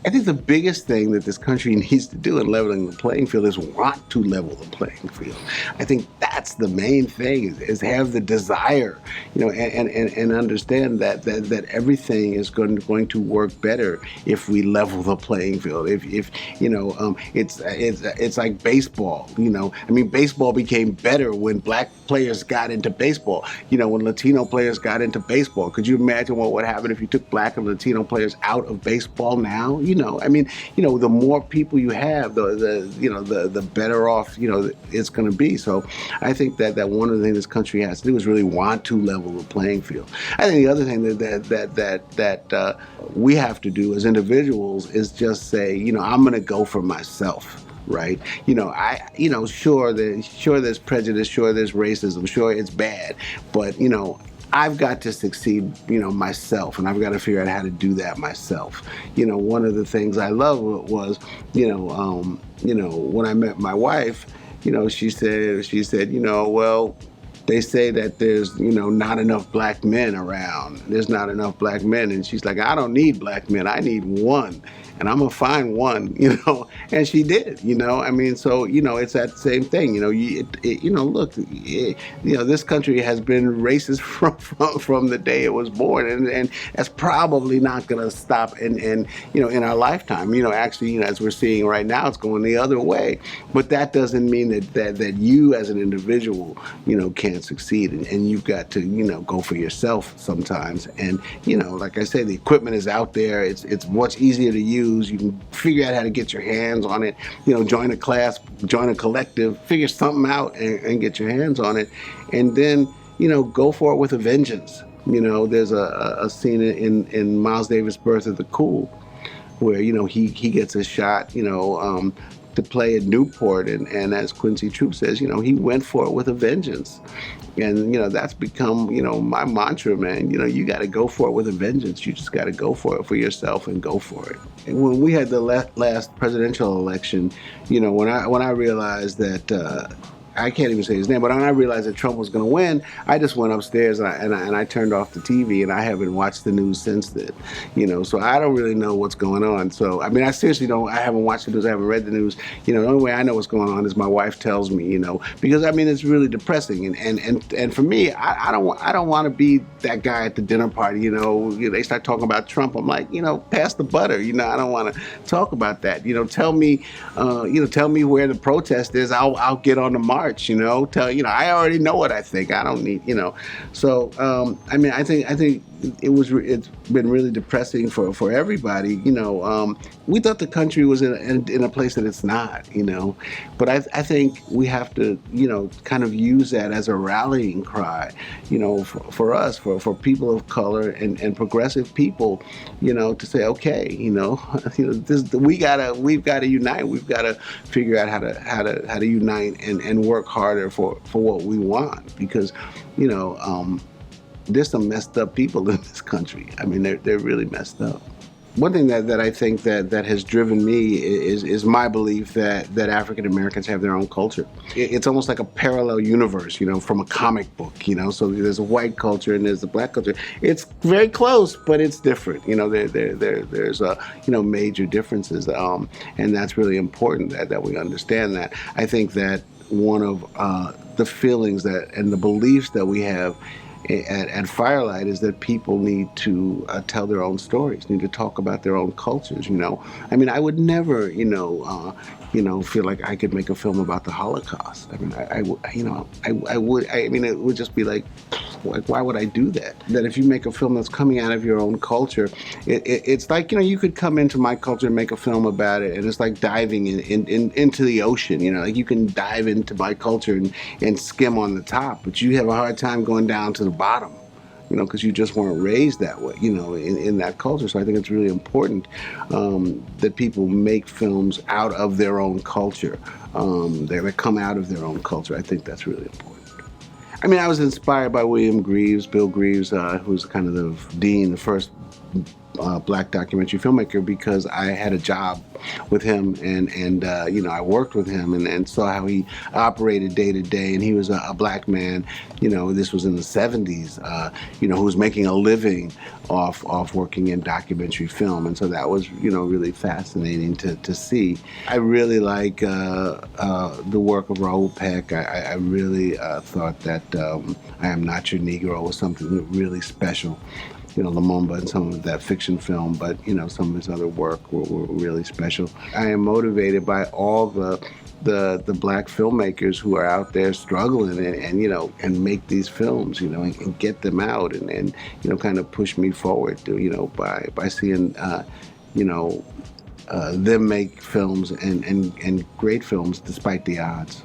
I think the biggest thing that this country needs to do in leveling the playing field is want to level the playing field. I think that's the main thing is have the desire, and understand that everything is going to work better if we level the playing field. If it's like baseball. I mean, baseball became better when black players got into baseball. When Latino players got into baseball. Could you imagine what would happen if you took black and Latino players out of baseball now? The more people you have, the better off, it's going to be. So I think that one of the things this country has to do is really want to level the playing field. I think the other thing that we have to do as individuals is just say, I'm going to go for myself. Right? Sure there's prejudice, sure there's racism, sure it's bad, but I've got to succeed, myself, and I've got to figure out how to do that myself. One of the things I love was, when I met my wife, she said, well, they say that there's, not enough black men around. There's not enough black men. And she's like, I don't need black men. I need one. And I'm going to find one, and she did, so, it's that same thing, look, this country has been racist from the day it was born, and that's probably not going to stop in our lifetime. Actually, as we're seeing right now, it's going the other way. But that doesn't mean that you as an individual, can't succeed, and you've got to, go for yourself sometimes. And, like I say, the equipment is out there. It's much easier to use. You can figure out how to get your hands on it, join a class, join a collective, figure something out and get your hands on it. And then, go for it with a vengeance. There's a scene in Miles Davis' Birth of the Cool where, he gets a shot, to play at Newport. And as Quincy Troop says, he went for it with a vengeance. And, that's become, my mantra, man. You got to go for it with a vengeance. You just got to go for it for yourself and go for it. And when we had the last presidential election, when I realized that, I can't even say his name, but when I realized that Trump was going to win, I just went upstairs and I turned off the TV, and I haven't watched the news since then. So I don't really know what's going on. So, I mean, I seriously don't. I haven't watched the news. I haven't read the news. The only way I know what's going on is my wife tells me. Because I mean, it's really depressing. And for me, I don't want to be that guy at the dinner party. They start talking about Trump. I'm like, pass the butter. I don't want to talk about that. Tell me where the protest is. I'll get on the march. I already know what I think. I don't need, So, I mean, I think it's been really depressing for everybody. We thought the country was in a place that it's not. But I think we have to, kind of use that as a rallying cry. For us, for people of color and progressive people, to say, okay, we've got to unite. We've got to figure out how to unite and work harder for what we want, because there's some messed up people in this country. I mean, they're really messed up. One thing that I think that has driven me is my belief that African Americans have their own culture. It's almost like a parallel universe, from a comic book, So there's a white culture and there's a black culture. It's very close, but it's different. There's major differences, and that's really important that we understand that. I think that one of the feelings and the beliefs that we have at Firelight is that people need to tell their own stories, need to talk about their own cultures. I mean, I would never, feel like I could make a film about the Holocaust. I mean, I would. It would just be like, why would I do that? That if you make a film that's coming out of your own culture, it's like, you could come into my culture and make a film about it, and it's like diving into the ocean. Like you can dive into my culture and skim on the top, but you have a hard time going down to the bottom. Because you just weren't raised that way, in that culture. So I think it's really important that people make films out of their own culture, that come out of their own culture. I think that's really important. I mean, I was inspired by Bill Greaves, who's kind of the dean, the first black documentary filmmaker because I had a job with him, and you know, I worked with him and saw how he operated day to day, and he was a black man, you know, this was in the 70s, you know, who was making a living off working in documentary film, and so that was, you know, really fascinating to see. I really like the work of Raoul Peck. I really thought that I Am Not Your Negro was something really special. You know, Lumumba and some of that fiction film, but, you know, some of his other work were really special. I am motivated by all the black filmmakers who are out there struggling and you know, and make these films, you know, and get them out and you know, kind of push me forward to, you know, by seeing, you know, them make films and great films despite the odds.